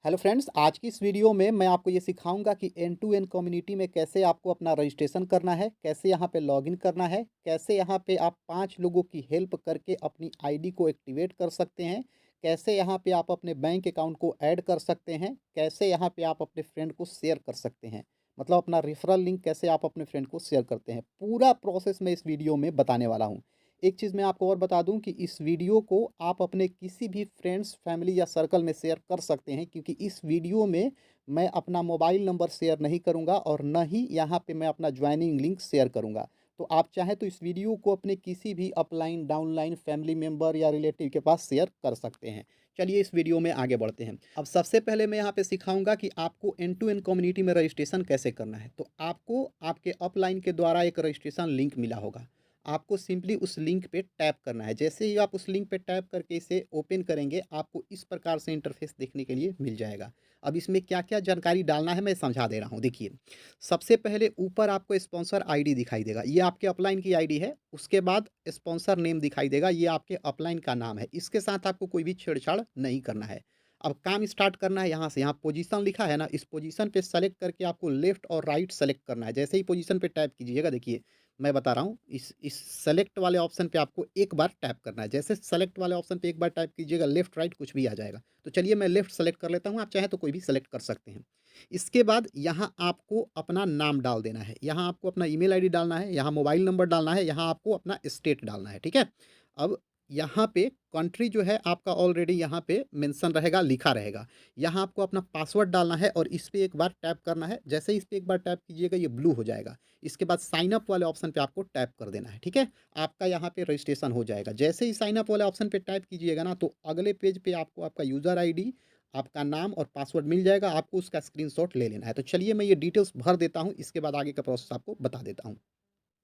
Hello friends, आज की इस वीडियो में मैं आपको ये सिखाऊंगा कि एंड टू एंड कम्युनिटी में कैसे आपको अपना रजिस्ट्रेशन करना है, कैसे यहाँ पे लॉगिन करना है, कैसे यहाँ पे आप 5 लोगों की हेल्प करके अपनी आईडी को एक्टिवेट कर सकते हैं, कैसे यहाँ पे आप अपने बैंक अकाउंट को ऐड कर सकते हैं, कैसे यहाँ पे आप अपने फ्रेंड को शेयर कर सकते हैं। मतलब अपना रेफरल लिंक कैसे आप अपने फ्रेंड को शेयर करते हैं। पूरा प्रोसेस मैं इस वीडियो में बताने वाला हूँ। एक चीज़ मैं आपको और बता दूं कि इस वीडियो को आप अपने किसी भी फ्रेंड्स, फैमिली या सर्कल में शेयर कर सकते हैं, क्योंकि इस वीडियो में मैं अपना मोबाइल नंबर शेयर नहीं करूंगा और न ही यहाँ पे मैं अपना ज्वाइनिंग लिंक शेयर करूंगा। तो आप चाहें तो इस वीडियो को अपने किसी भी अपलाइन, डाउनलाइन, फैमिली मेम्बर या रिलेटिव के पास शेयर कर सकते हैं। चलिए इस वीडियो में आगे बढ़ते हैं। अब सबसे पहले मैं यहाँ पे सिखाऊंगा कि आपको एंड टू एंड कम्युनिटी में रजिस्ट्रेशन कैसे करना है। तो आपको आपके अपलाइन के द्वारा एक रजिस्ट्रेशन लिंक मिला होगा। आपको सिंपली उस लिंक पे टैप करना है। जैसे ही आप उस लिंक पे टैप करके इसे ओपन करेंगे, आपको इस प्रकार से इंटरफेस देखने के लिए मिल जाएगा। अब इसमें क्या-क्या जानकारी डालना है मैं समझा दे रहा हूँ। देखिए, सबसे पहले ऊपर आपको स्पॉन्सर आईडी दिखाई देगा, ये आपके अपलाइन की आईडी है। उसके बाद स्पॉन्सर नेम दिखाई देगा, ये आपके अपलाइन का नाम है। इसके साथ आपको कोई भी छेड़छाड़ नहीं करना है। अब काम स्टार्ट करना है यहाँ से। यहाँ पोजीशन लिखा है ना, इस पोजीशन पे सेलेक्ट करके आपको लेफ्ट और राइट सेलेक्ट करना है। जैसे ही पोजीशन पे टैप कीजिएगा, देखिए मैं बता रहा हूँ, इस सेलेक्ट वाले ऑप्शन पे आपको एक बार टैप करना है। जैसे सेलेक्ट वाले ऑप्शन पे एक बार टैप कीजिएगा, लेफ्ट राइट कुछ भी आ जाएगा। तो चलिए मैं लेफ्ट सेलेक्ट कर लेता हूँ, आप चाहें तो कोई भी सेलेक्ट कर सकते हैं। इसके बाद यहाँ आपको अपना नाम डाल देना है, यहाँ आपको अपना ईमेल आईडी डालना है, यहाँ मोबाइल नंबर डालना है, यहाँ आपको अपना स्टेट डालना है, ठीक है। अब यहाँ पे कंट्री जो है आपका ऑलरेडी यहाँ पे मेंशन रहेगा, लिखा रहेगा। यहाँ आपको अपना पासवर्ड डालना है और इस पे एक बार टैप करना है। जैसे ही इस पे एक बार टैप कीजिएगा, ये ब्लू हो जाएगा। इसके बाद साइन अप वाले ऑप्शन पे आपको टैप कर देना है, ठीक है। आपका यहाँ पे रजिस्ट्रेशन हो जाएगा। जैसे ही साइन अप वाले ऑप्शन पे टैप कीजिएगा ना, तो अगले पेज पे आपको आपका यूज़र आईडी, आपका नाम और पासवर्ड मिल जाएगा। आपको उसका स्क्रीनशॉट ले लेना है। तो चलिए मैं ये डिटेल्स भर देता हूँ, इसके बाद आगे का प्रोसेस आपको बता देता हूँ।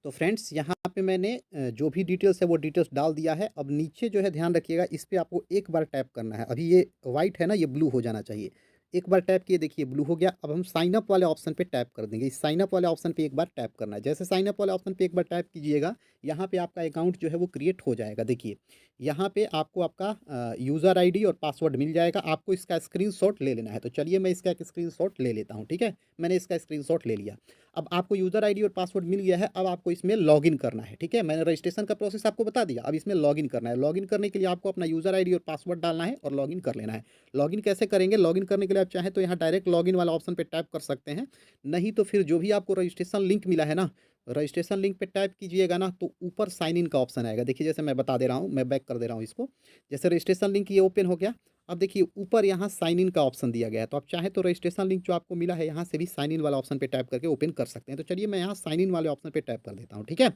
तो फ्रेंड्स, यहाँ पे मैंने जो भी डिटेल्स है वो डिटेल्स डाल दिया है। अब नीचे जो है ध्यान रखिएगा, इस पे आपको एक बार टैप करना है। अभी ये वाइट है ना, ये ब्लू हो जाना चाहिए। एक बार टैप किए, देखिए ब्लू हो गया। अब हम साइन अप वाले ऑप्शन पे टैप कर देंगे। इस साइन अप वाले ऑप्शन पे एक बार टैप करना है। जैसे साइन अप वाले ऑप्शन पे एक बार टैप कीजिएगा, यहाँ पे आपका अकाउंट जो है वो क्रिएट हो जाएगा। देखिए यहाँ पे आपको आपका यूज़र आईडी और पासवर्ड मिल जाएगा। आपको इसका स्क्रीनशॉट ले लेना है। तो चलिए मैं इसका एक स्क्रीनशॉट ले लेता हूँ, ठीक है। मैंने इसका स्क्रीनशॉट ले लिया। अब आपको यूज़र आईडी और पासवर्ड मिल गया है। अब आपको इसमें लॉगिन करना है, ठीक है। मैंने रजिस्ट्रेशन का प्रोसेस आपको बता दिया। अब इसमें लॉगिन करना है। लॉगिन करने के लिए आपको अपना यूज़र आईडी और पासवर्ड डालना है और लॉगिन कर लेना है। लॉगिन कैसे करेंगे? लॉगिन करने के लिए आप चाहें तो यहाँ डायरेक्ट लॉगिन वाला ऑप्शन पे टैप कर सकते हैं। नहीं तो फिर जो भी आपको रजिस्ट्रेशन लिंक मिला है ना, रजिस्ट्रेशन लिंक पे टैप कीजिएगा ना, तो ऊपर साइन इन का ऑप्शन आएगा। देखिए जैसे मैं बता दे रहा हूँ, मैं बैक कर दे रहा हूँ इसको। जैसे रजिस्ट्रेशन लिंक ये ओपन हो गया। अब देखिए ऊपर यहाँ साइन इन का ऑप्शन दिया गया है। तो आप चाहें तो रजिस्ट्रेशन लिंक जो आपको मिला है, यहाँ से भी साइन इन वाला ऑप्शन पे टैप करके ओपन कर सकते हैं। तो चलिए मैं यहाँ साइन इन वाले ऑप्शन पे टैप कर देता हूँ, ठीक है।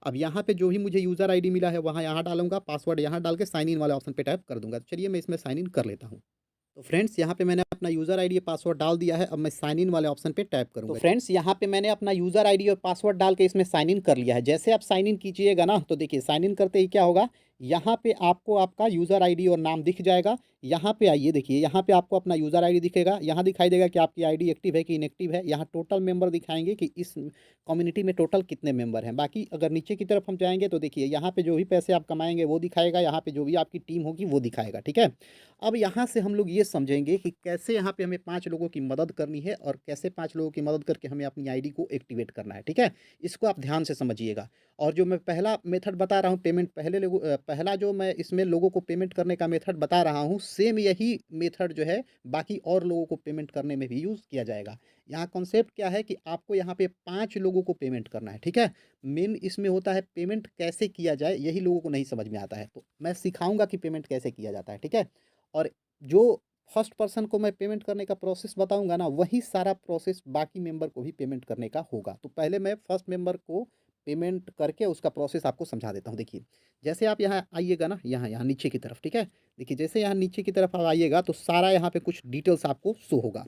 अब यहाँ पे जो भी मुझे यूज़र आईडी मिला है, वहाँ यहाँ डालूंगा, पासवर्ड यहाँ डाल के साइन इन वाले ऑप्शन पे टैप कर दूंगा। तो चलिए मैं इसमें साइन इन कर लेता हूँ। तो फ्रेंड्स, यहाँ पे मैंने अपना यूज़र आईडी और पासवर्ड डाल दिया है। अब मैं साइन इन वाले ऑप्शन पे टैप करूँगा। तो फ्रेंड्स, यहाँ पे मैंने अपना यूज़र आईडी और पासवर्ड डाल के इसमें साइन इन कर लिया है। जैसे आप साइन इन कीजिएगा ना, तो देखिए साइन इन करते ही क्या होगा, यहाँ पे आपको आपका यूज़र आईडी और नाम दिख जाएगा। यहाँ पे आइए, देखिए यहाँ पे आपको अपना यूज़र आईडी दिखेगा। यहाँ दिखाई देगा कि आपकी आईडी एक्टिव है कि इनएक्टिव है। यहाँ टोटल मेंबर दिखाएंगे कि इस कम्युनिटी में टोटल कितने मेंबर हैं। बाकी अगर नीचे की तरफ हम जाएंगे तो देखिए यहाँ पे जो भी पैसे आप कमाएंगे वो दिखाएगा। यहाँ पे जो भी आपकी टीम होगी वो दिखाएगा, ठीक है। अब यहाँ से हम लोग ये समझेंगे कि कैसे यहाँ पे हमें 5 लोगों की मदद करनी है और कैसे 5 लोगों की मदद करके हमें अपनी आईडी को एक्टिवेट करना है, ठीक है। इसको आप ध्यान से समझिएगा। और जो मैं पहला मेथड बता रहा हूँ पेमेंट, पहला जो मैं इसमें लोगों को पेमेंट करने का मेथड बता रहा हूँ, सेम यही मेथड जो है बाकी और लोगों को पेमेंट करने में भी यूज़ किया जाएगा। यहाँ कॉन्सेप्ट क्या है कि आपको यहाँ पे 5 लोगों को पेमेंट करना है, ठीक है। मेन इसमें होता है पेमेंट कैसे किया जाए, यही लोगों को नहीं समझ में आता है। तो मैं सिखाऊंगा कि पेमेंट कैसे किया जाता है, ठीक है। और जो फर्स्ट पर्सन को मैं पेमेंट करने का प्रोसेस बताऊंगा ना, वही सारा प्रोसेस बाकी मेंबर को भी पेमेंट करने का होगा। तो पहले मैं फर्स्ट मेंबर को पेमेंट करके उसका प्रोसेस आपको समझा देता हूँ। देखिए जैसे आप यहाँ आइएगा ना, यहाँ यहाँ नीचे की तरफ, ठीक है। देखिए जैसे यहाँ नीचे की तरफ आप आइएगा तो सारा यहाँ पे कुछ डिटेल्स आपको शो होगा।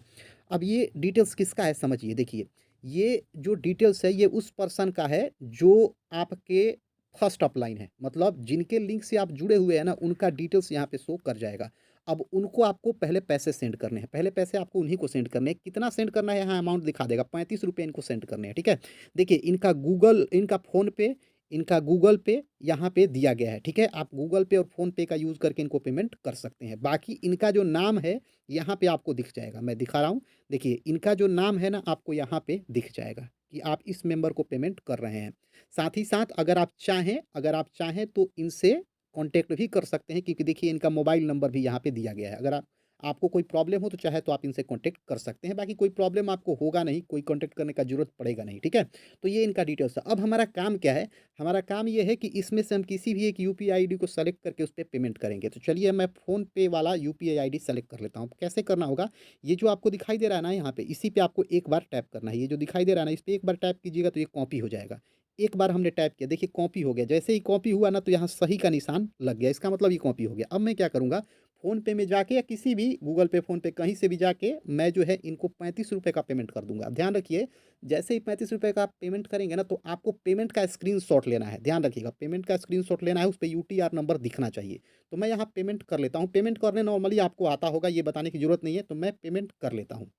अब ये डिटेल्स किसका है समझिए। देखिए ये जो डिटेल्स है, ये उस पर्सन का है जो आपके फर्स्ट अपलाइन है। मतलब जिनके लिंक से आप जुड़े हुए हैं ना, उनका डिटेल्स यहाँ पे शो कर जाएगा। अब उनको आपको पहले पैसे सेंड करने हैं। पहले पैसे आपको उन्हीं को सेंड करने हैं। कितना सेंड करना है, यहाँ अमाउंट दिखा देगा, 35 रुपये इनको सेंड करने हैं, ठीक है। देखिए इनका गूगल, इनका फ़ोन पे, इनका गूगल पे यहाँ पे दिया गया है, ठीक है। आप गूगल पे और फ़ोनपे का यूज़ करके इनको पेमेंट कर सकते हैं। बाकी इनका जो नाम है यहाँ पे आपको दिख जाएगा, मैं दिखा रहा हूँ। देखिए इनका जो नाम है ना आपको यहाँ पे दिख जाएगा कि आप इस मेंबर को पेमेंट कर रहे हैं। साथ ही साथ अगर आप चाहें तो इनसे कॉन्टैक्ट भी कर सकते हैं, क्योंकि देखिए इनका मोबाइल नंबर भी यहाँ पे दिया गया है। अगर आपको कोई प्रॉब्लम हो तो चाहे तो आप इनसे कॉन्टैक्ट कर सकते हैं। बाकी कोई प्रॉब्लम आपको होगा नहीं, कोई कॉन्टैक्ट करने का ज़रूरत पड़ेगा नहीं, ठीक है। तो ये इनका डिटेल्स है। अब हमारा काम क्या है? हमारा काम ये है कि इसमें से हम किसी भी एक यूपीआई आईडी को सेलेक्ट करके उस पे पेमेंट करेंगे। तो चलिए मैं फ़ोनपे वाला यूपीआई आईडी सेलेक्ट कर लेता हूँ। कैसे करना होगा? ये जो आपको दिखाई दे रहा है ना यहाँ पे, इसी पे आपको एक बार टैप करना है। ये जो दिखाई दे रहा है ना, इस पे एक बार टैप कीजिएगा तो ये कॉपी हो जाएगा। एक बार हमने टैप किया, देखिए कॉपी हो गया। जैसे ही कॉपी हुआ ना तो यहाँ सही का निशान लग गया, इसका मतलब ये कॉपी हो गया। अब मैं क्या करूँगा, फ़ोनपे में जाके या किसी भी गूगल पे, फ़ोनपे कहीं से भी जाके मैं जो है इनको ₹35 का पेमेंट कर दूँगा। ध्यान रखिए, जैसे ही ₹35 का आप पेमेंट करेंगे ना तो आपको पेमेंट का स्क्रीनशॉट लेना है। ध्यान रखिएगा, पेमेंट का स्क्रीनशॉट लेना है, उस पे यूटीआर नंबर दिखना चाहिए। तो मैं यहाँ पेमेंट कर लेता हूँ। पेमेंट करने नॉर्मली आपको आता होगा, ये बताने की ज़रूरत नहीं है, तो मैं पेमेंट कर लेता हूँ।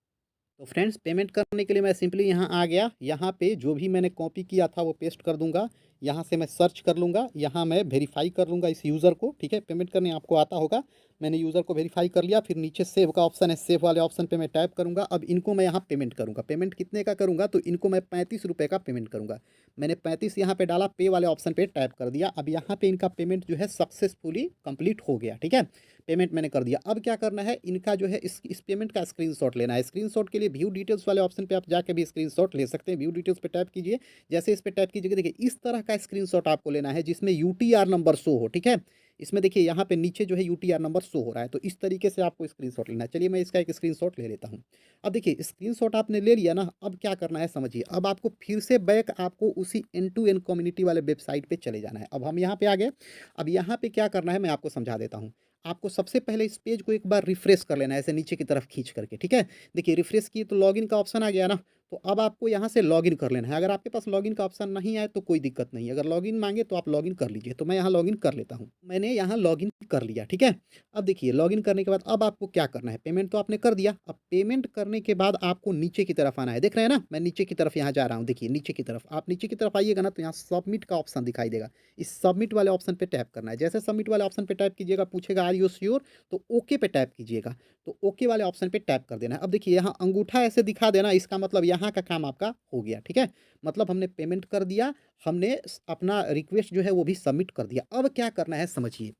तो फ्रेंड्स पेमेंट करने के लिए मैं सिंपली यहाँ आ गया। यहाँ पे जो भी मैंने कॉपी किया था वो पेस्ट कर दूंगा। यहाँ से मैं सर्च कर लूँगा, यहाँ मैं वेरीफाई कर लूँगा इस यूज़र को, ठीक है। पेमेंट करने आपको आता होगा। मैंने यूज़र को वेरीफाई कर लिया, फिर नीचे सेव का ऑप्शन है, सेव वाले ऑप्शन पे मैं टैप करूँगा। अब इनको मैं यहाँ पेमेंट करूँगा। पेमेंट कितने का करूँगा, तो इनको मैं ₹35 का पेमेंट करूँगा। मैंने 35 यहाँ पे डाला, पे वाले ऑप्शन पे टैप कर दिया। अब यहाँ पे इनका पेमेंट जो है सक्सेसफुली कंप्लीट हो गया, ठीक है। पेमेंट मैंने कर दिया। अब क्या करना है, इनका जो है इस पेमेंट का स्क्रीनशॉट लेना है। स्क्रीनशॉट के लिए व्यू डिटेल्स वाले ऑप्शन पे आप जाके भी स्क्रीनशॉट ले सकते हैं। व्यू डिटेल्स पे टैप कीजिए। जैसे इस पे टैप कीजिएगा, देखिए इस तरह का स्क्रीनशॉट आपको लेना है जिसमें यूटीआर नंबर शो हो, ठीक है। इसमें देखिए यहाँ पे नीचे जो है यूटीआर नंबर शो हो रहा है, तो इस तरीके से आपको स्क्रीनशॉट लेना है। चलिए मैं इसका एक स्क्रीनशॉट ले लेता हूँ। अब देखिए स्क्रीनशॉट आपने ले लिया ना, अब क्या करना है समझिए। अब आपको फिर से बैक आपको उसी एन टू एन कम्युनिटी वाले वेबसाइट पे चले जाना है। अब हम यहाँ पे आ गए। अब यहाँ पे क्या करना है मैं आपको समझा देता हूँ। आपको सबसे पहले इस पेज को एक बार रिफ्रेश कर लेना है, ऐसे नीचे की तरफ खींच करके, ठीक है। देखिए रिफ्रेश किए तो लॉगिन का ऑप्शन आ गया ना, तो अब आपको यहाँ से लॉगिन कर लेना है। अगर आपके पास लॉगिन का ऑप्शन नहीं आए तो कोई दिक्कत नहीं है, अगर लॉगिन मांगे तो आप लॉगिन कर लीजिए। तो मैं यहाँ लॉगिन कर लेता हूँ। मैंने यहाँ लॉगिन कर लिया, ठीक है। अब देखिए लॉगिन करने के बाद अब आपको क्या करना है, पेमेंट तो आपने कर दिया। अब पेमेंट करने के बाद आपको नीचे की तरफ आना है। देख रहे हैं ना, मैं नीचे की तरफ यहाँ जा रहा हूँ। देखिए नीचे की तरफ, आप नीचे की तरफ आइएगा ना तो यहाँ सबमिट का ऑप्शन दिखाई देगा। इस सबमिट वाले ऑप्शन पे टैप करना है। जैसे सबमिट वाले ऑप्शन पे टैप कीजिएगा, पूछेगा आर यू श्योर, तो ओके पे टैप कीजिएगा। तो ओके वाले ऑप्शन पे टैप कर देना है। अब देखिए यहाँ अंगूठा ऐसे दिखा देना, इसका मतलब यहाँ का काम आपका हो गया, ठीक है। मतलब हमने पेमेंट कर दिया, हमने अपना रिक्वेस्ट जो है वो भी सबमिट कर दिया। अब क्या करना है समझिए।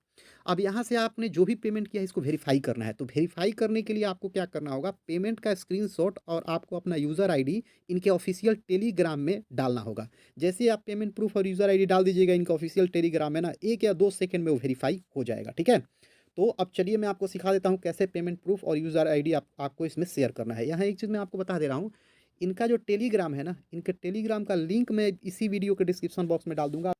अब यहाँ से आपने जो भी पेमेंट किया है इसको वेरीफाई करना है। तो वेरीफाई करने के लिए आपको क्या करना होगा, पेमेंट का स्क्रीनशॉट और आपको अपना यूज़र आईडी इनके ऑफिशियल टेलीग्राम में डालना होगा। जैसे ही आप पेमेंट प्रूफ और यूज़र आईडी डाल दीजिएगा इनके ऑफिशियल टेलीग्राम में ना, 1 या 2 सेकंड में वो वेरीफाई हो जाएगा, ठीक है। तो अब चलिए मैं आपको सिखा देता हूँ कैसे पेमेंट प्रूफ और यूज़र आईडी आपको इसमें शेयर करना है। यहाँ एक चीज़ मैं आपको बता दे रहा हूँ, इनका जो टेलीग्राम है ना, इनके टेलीग्राम का लिंक मैं इसी वीडियो के डिस्क्रिप्शन बॉक्स में डाल दूंगा।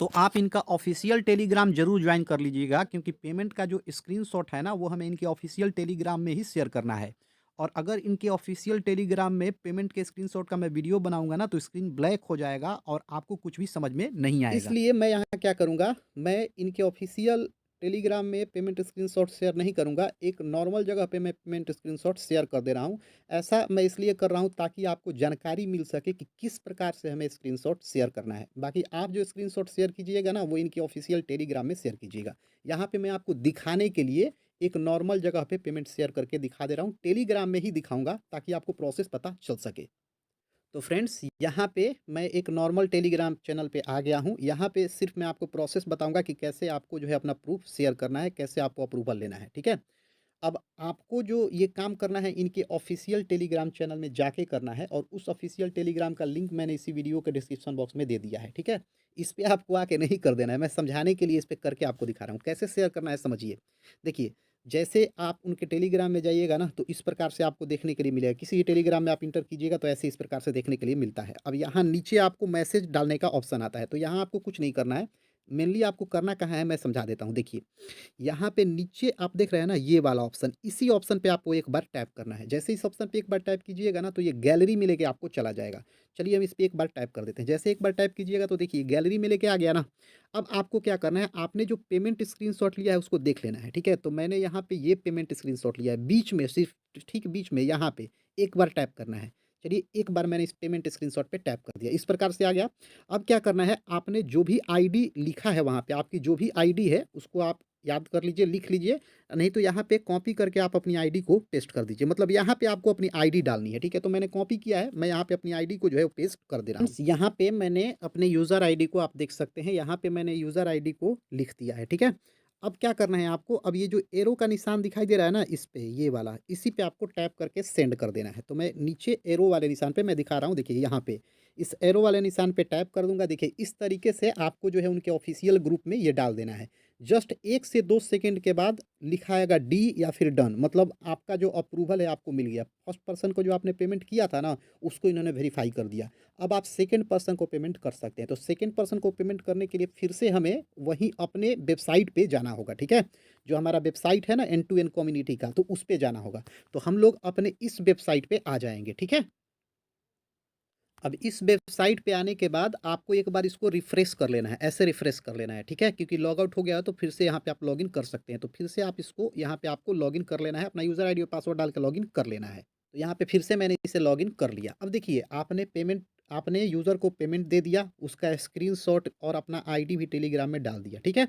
तो आप इनका ऑफिशियल टेलीग्राम जरूर ज्वाइन कर लीजिएगा, क्योंकि पेमेंट का जो स्क्रीनशॉट है ना वो हमें इनके ऑफिशियल टेलीग्राम में ही शेयर करना है। और अगर इनके ऑफिशियल टेलीग्राम में पेमेंट के स्क्रीनशॉट का मैं वीडियो बनाऊंगा ना तो स्क्रीन ब्लैक हो जाएगा और आपको कुछ भी समझ में नहीं आएगा। इसलिए मैं यहाँ क्या करूँगा, मैं इनके ऑफिशियल टेलीग्राम में पेमेंट स्क्रीनशॉट शेयर नहीं करूँगा, एक नॉर्मल जगह पे मैं पेमेंट स्क्रीनशॉट शेयर कर दे रहा हूँ। ऐसा मैं इसलिए कर रहा हूँ ताकि आपको जानकारी मिल सके कि किस प्रकार से हमें स्क्रीनशॉट शेयर करना है। बाकी आप जो स्क्रीनशॉट शेयर कीजिएगा ना वो इनके ऑफिशियल टेलीग्राम में शेयर कीजिएगा। यहाँ पे मैं आपको दिखाने के लिए एक नॉर्मल जगह पे पेमेंट शेयर करके दिखा दे रहा हूँ, टेलीग्राम में ही दिखाऊंगा ताकि आपको प्रोसेस पता चल सके। तो फ्रेंड्स यहाँ पे मैं एक नॉर्मल टेलीग्राम चैनल पे आ गया हूँ। यहाँ पे सिर्फ मैं आपको प्रोसेस बताऊंगा कि कैसे आपको जो है अपना प्रूफ शेयर करना है, कैसे आपको अप्रूवल लेना है, ठीक है। अब आपको जो ये काम करना है इनके ऑफिशियल टेलीग्राम चैनल में जाके करना है, और उस ऑफिशियल टेलीग्राम का लिंक मैंने इसी वीडियो के डिस्क्रिप्शन बॉक्स में दे दिया है, ठीक है। इस पे आपको आके नहीं कर देना है, मैं समझाने के लिए इस पे करके आपको दिखा रहा हूँ कैसे शेयर करना है, समझिए। देखिए जैसे आप उनके टेलीग्राम में जाइएगा ना तो इस प्रकार से आपको देखने के लिए मिलेगा। किसी भी टेलीग्राम में आप इंटर कीजिएगा तो ऐसे इस प्रकार से देखने के लिए मिलता है। अब यहाँ नीचे आपको मैसेज डालने का ऑप्शन आता है, तो यहाँ आपको कुछ नहीं करना है। मेनली आपको करना कहाँ है मैं समझा देता हूँ। देखिए यहाँ पे नीचे आप देख रहे हैं ना ये वाला ऑप्शन, इसी ऑप्शन पे आपको एक बार टैप करना है। जैसे इस ऑप्शन पे एक बार टैप कीजिएगा ना तो ये गैलरी में लेके आपको चला जाएगा। चलिए हम इस पे एक बार टैप कर देते हैं। जैसे एक बार टैप कीजिएगा तो देखिए गैलरी में लेके आ गया ना। अब आपको क्या करना है, आपने जो पेमेंट स्क्रीनशॉट लिया है उसको देख लेना है, ठीक है। तो मैंने यहाँ पे ये पेमेंट स्क्रीनशॉट लिया है, बीच में सिर्फ ठीक बीच में यहाँ पे एक बार टैप करना है। चलिए एक बार मैंने इस पेमेंट स्क्रीनशॉट पे टैप कर दिया, इस प्रकार से आ गया। अब क्या करना है, आपने जो भी आईडी लिखा है वहाँ पे, आपकी जो भी आईडी है उसको आप याद कर लीजिए, लिख लीजिए, नहीं तो यहाँ पे कॉपी करके आप अपनी आईडी को पेस्ट कर दीजिए। मतलब यहाँ पे आपको अपनी आईडी डालनी है, ठीक है? तो मैंने कॉपी किया है, मैं यहाँ पे अपनी आईडी को जो है वो पेस्ट कर दे रहा हूँ। फ्रेंड्स, यहाँ पे मैंने अपने यूज़र आईडी को आप देख सकते हैं, यहाँ पे मैंने यूज़र आईडी को लिख दिया है, ठीक है? अब क्या करना है आपको, अब ये जो एरो का निशान दिखाई दे रहा है ना इस पे, ये वाला, इसी पे आपको टैप करके सेंड कर देना है। तो मैं नीचे एरो वाले निशान पे मैं दिखा रहा हूँ, देखिए यहाँ पे इस एरो वाले निशान पे टैप कर दूंगा। देखिए इस तरीके से आपको जो है उनके ऑफिशियल ग्रुप में ये डाल देना है। जस्ट 1 से 2 सेकंड के बाद लिखा आएगा डी या फिर डन, मतलब आपका जो अप्रूवल है आपको मिल गया। फर्स्ट पर्सन को जो आपने पेमेंट किया था ना, उसको इन्होंने वेरीफाई कर दिया। अब आप सेकंड पर्सन को पेमेंट कर सकते हैं। तो सेकंड पर्सन को पेमेंट करने के लिए फिर से हमें वहीं अपने वेबसाइट पे जाना होगा, ठीक है? जो हमारा वेबसाइट है ना एन टू एन कम्युनिटी का, तो उस पे जाना होगा। तो हम लोग अपने इस वेबसाइट पे आ जाएंगे, ठीक है? अब इस वेबसाइट पे आने के बाद आपको एक बार इसको रिफ्रेश कर लेना है, ऐसे रिफ्रेश कर लेना है, ठीक है? क्योंकि लॉग आउट हो गया है तो फिर से यहाँ पे आप लॉगिन कर सकते हैं। तो फिर से आप इसको यहाँ पे आपको लॉगिन कर लेना है, अपना यूज़र आईडी और पासवर्ड डाल के लॉगिन कर लेना है। तो यहाँ पे फिर से मैंने इसे लॉगिन कर लिया। अब देखिए आपने यूज़र को पेमेंट दे दिया, उसका स्क्रीनशॉट और अपना आईडी भी टेलीग्राम में डाल दिया, ठीक है?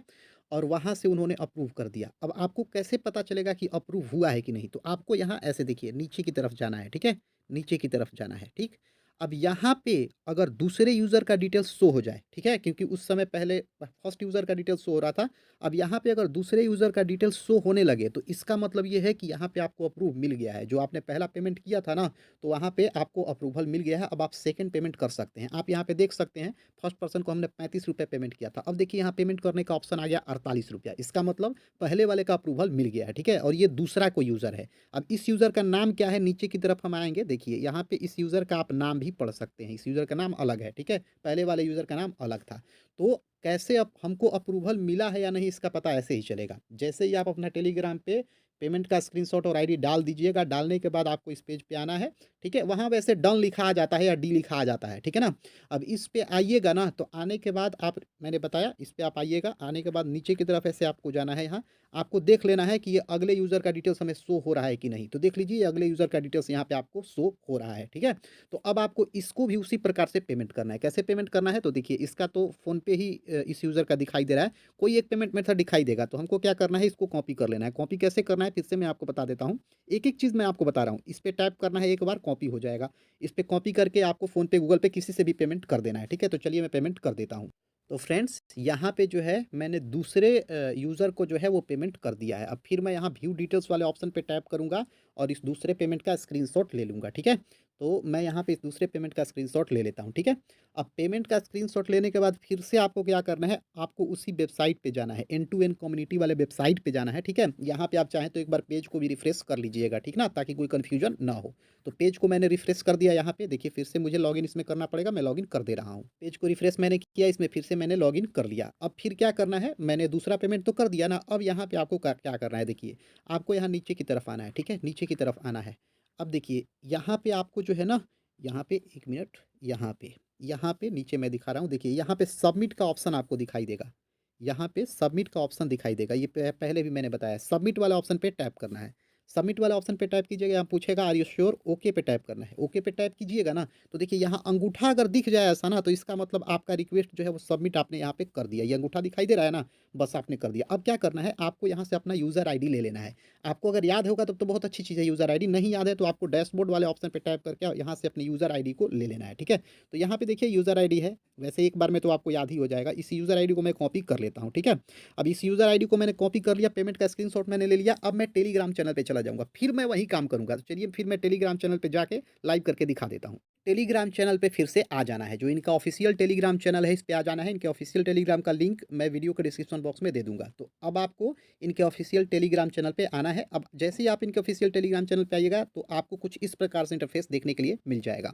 और वहाँ से उन्होंने अप्रूव कर दिया। अब आपको कैसे पता चलेगा कि अप्रूव हुआ है कि नहीं? तो आपको यहाँ ऐसे देखिए नीचे की तरफ जाना है, ठीक है? नीचे की तरफ जाना है, ठीक? अब यहाँ पे अगर दूसरे यूज़र का डिटेल्स शो हो जाए, ठीक है? क्योंकि उस समय पहले फर्स्ट यूज़र का डिटेल्स शो हो रहा था। अब यहाँ पे अगर दूसरे यूज़र का डिटेल्स शो होने लगे, तो इसका मतलब ये है कि यहाँ पे आपको अप्रूव मिल गया है। जो आपने पहला पेमेंट किया था ना, तो वहाँ पे आपको अप्रूवल मिल गया है। अब आप सेकंड पेमेंट कर सकते हैं। आप यहाँ पे देख सकते हैं, फर्स्ट पर्सन को हमने ₹35 पेमेंट किया था। अब देखिए यहाँ पेमेंट करने का ऑप्शन आ गया ₹48। इसका मतलब पहले वाले का अप्रूवल मिल गया है, ठीक है? और ये दूसरा कोई यूज़र है। अब इस यूज़र का नाम क्या है, नीचे की तरफ हम आएँगे, देखिए यहाँ पे इस यूज़र का आप नाम भी पढ़ सकते हैं। इस यूज़र का नाम अलग है, ठीक है? पहले वाले यूज़र का नाम अलग था। तो कैसे अब हमको अप्रूवल मिला है या नहीं इसका पता ऐसे ही चलेगा। जैसे ही आप अपना टेलीग्राम पे पेमेंट का स्क्रीनशॉट और आईडी डाल दीजिएगा, डालने के बाद आपको इस पेज पे आना है, ठीक है? वहाँ वैसे डन लिखा आ जाता है या डी लिखा आ जाता है, ठीक है ना? अब इस पे आइएगा ना, तो आने के बाद आप, मैंने बताया इस पे आप आइएगा, आने के बाद नीचे की तरफ ऐसे आपको जाना है। यहाँ आपको देख लेना है कि ये अगले यूज़र का डिटेल्स हमें शो हो रहा है कि नहीं। तो देख लीजिए ये अगले यूज़र का डिटेल्स यहाँ पे आपको शो हो रहा है, ठीक है? तो अब आपको इसको भी उसी प्रकार से पेमेंट करना है। कैसे पेमेंट करना है? तो देखिए इसका तो फ़ोन पे ही इस यूज़र का दिखाई दे रहा है। कोई एक पेमेंट मेथड दिखाई देगा, तो हमको क्या करना है, इसको कॉपी कर लेना है। कॉपी कैसे करना है फिर से मैं आपको बता देता हूँ। एक-एक चीज़ मैं आपको बता रहा हूँ। इस पे टैप करना है, एक बार कॉपी हो जाएगा। इस पे कॉपी करके आपको फ़ोन पे, गूगल पे किसी से भी पेमेंट कर देना है, ठीक है? तो चलिए मैं पेमेंट कर देता हूँ। तो फ्रेंड्स यहाँ पे जो है मैंने दूसरे यूज़र को जो है वो पेमेंट कर दिया है। अब फिर मैं यहाँ व्यू डिटेल्स वाले ऑप्शन पे टैप करूँगा और इस दूसरे पेमेंट का स्क्रीनशॉट ले लूँगा, ठीक है? तो मैं यहाँ पे इस दूसरे पेमेंट का स्क्रीनशॉट ले लेता हूँ, ठीक है? अब पेमेंट का स्क्रीनशॉट लेने के बाद फिर से आपको क्या करना है, आपको उसी वेबसाइट पे जाना है, एन टू एन कम्युनिटी वाले वेबसाइट पे जाना है, ठीक है? यहाँ पे आप चाहें तो एक बार पेज को भी रिफ्रेश कर लीजिएगा, ठीक ना? ताकि कोई कन्फ्यूजन ना हो। तो पेज को मैंने रिफ्रेश कर दिया यहाँ पे, देखिए फिर से मुझे लॉगिन इसमें करना पड़ेगा, मैं लॉगिन कर दे रहा हूँ। पेज को रिफ्रेश मैंने किया, इसमें फिर से मैंने लॉगिन कर लिया। अब फिर क्या करना है, मैंने दूसरा पेमेंट तो कर दिया ना, अब यहाँ पे आपको क्या करना है, देखिए आपको यहाँ नीचे की तरफ आना है, ठीक है? नीचे की तरफ आना है। अब देखिए यहाँ पे आपको जो है ना, यहाँ पे 1 मिनट, यहाँ पे नीचे मैं दिखा रहा हूँ, देखिए यहाँ पे सबमिट का ऑप्शन आपको दिखाई देगा। यहाँ पे सबमिट का ऑप्शन दिखाई देगा, ये पहले भी मैंने बताया, सबमिट वाला ऑप्शन पे टैप करना है। सबमिट वाला ऑप्शन पे टैप कीजिएगा, यहाँ पूछेगा आर यू श्योर, ओके पे टैप करना है। ओके पे टैप कीजिएगा ना, तो देखिए यहाँ अंगूठा अगर दिख जाए ऐसा ना, तो इसका मतलब आपका रिक्वेस्ट जो है वो सबमिट आपने यहाँ पे कर दिया। ये अंगूठा दिखाई दे रहा है ना, बस आपने कर दिया। अब क्या करना है, आपको यहाँ से अपना यूज़र आईडी ले लेना है। आपको अगर याद होगा तब तो बहुत अच्छी चीज़ है यूज़र आईडी, नहीं याद है तो आपको डैशबोर्ड वाले ऑप्शन पे टैप करके यहाँ से अपनी यूज़र आईडी को ले लेना है, ठीक है? तो यहाँ पे देखिए यूज़र आईडी है, वैसे एक बार में तो आपको याद ही हो जाएगा। इस यूज़र आईडी को मैं कॉपी कर लेता हूँ, ठीक है? अब इस यूज़र आईडी को मैंने कॉपी कर लिया, पेमेंट का स्क्रीनशॉट मैंने ले लिया। अब मैं टेलीग्राम चैनल पे चला जाऊँगा, फिर मैं वही काम करूँगा। तो चलिए फिर मैं टेलीग्राम चैनल पे जाके लाइव करके दिखा देता हूँ। टेलीग्राम चैनल पे फिर से आ जाना है, जो इनका ऑफ़िशियल टेलीग्राम चैनल है, इस पे आ जाना है। इनके ऑफ़िशियल टेलीग्राम का लिंक मैं वीडियो के डिस्क्रिप्शन बॉक्स में दे दूँगा। तो अब आपको इनके ऑफ़िशियल टेलीग्राम चैनल पे आना है। अब जैसे ही आप इनके ऑफ़िशियल टेलीग्राम चैनल पे आइएगा, तो आपको कुछ इस प्रकार से इंटरफ़ेस देखने के लिए मिल जाएगा।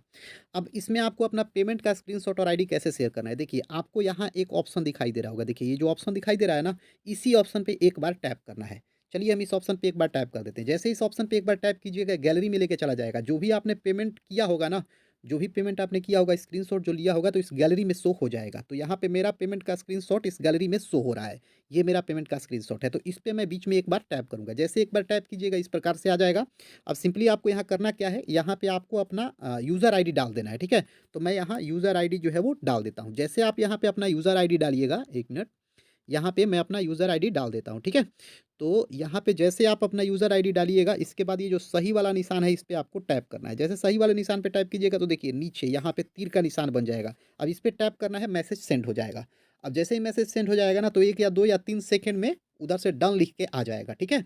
अब इसमें आपको अपना पेमेंट का स्क्रीनशॉट और आईडी कैसे शेयर करना है, देखिए आपको यहाँ एक ऑप्शन दिखाई दे रहा होगा। देखिए ये जो ऑप्शन दिखाई दे रहा है ना, इसी ऑप्शन पे एक बार टैप करना है। चलिए हम इस ऑप्शन पे एक बार टैप कर देते हैं। जैसे इस ऑप्शन पे एक बार टैप कीजिएगा, गैलरी में लेके चला जाएगा। जो भी आपने पेमेंट किया होगा ना, जो भी पेमेंट आपने किया होगा, स्क्रीनशॉट जो लिया होगा तो इस गैलरी में शो हो जाएगा। तो यहाँ पे मेरा पेमेंट का स्क्रीनशॉट इस गैलरी में शो हो रहा है। ये मेरा पेमेंट का स्क्रीनशॉट है। तो इस पे मैं बीच में एक बार टैप करूँगा। जैसे एक बार टैप कीजिएगा इस प्रकार से आ जाएगा। अब सिंपली आपको यहाँ करना क्या है, यहाँ पे आपको अपना यूज़र आईडी डाल देना है, ठीक है? तो मैं यहाँ यूज़र आईडी जो है वो डाल देता हूँ। जैसे आप यहाँ पे अपना यूज़र आईडी डालिएगा, 1 मिनट, यहाँ पे मैं अपना यूज़र आईडी डाल देता हूँ, ठीक है? तो यहाँ पे जैसे आप अपना यूज़र आईडी डालिएगा, इसके बाद ये जो सही वाला निशान है, इस पे आपको टैप करना है। जैसे सही वाले निशान पे टैप कीजिएगा तो देखिए नीचे यहाँ पे तीर का निशान बन जाएगा। अब इस पे टैप करना है, मैसेज सेंड हो जाएगा। अब जैसे ही मैसेज सेंड हो जाएगा ना, तो 1 या 2 या 3 सेकंड में उधर से डन लिख के आ जाएगा, ठीक है?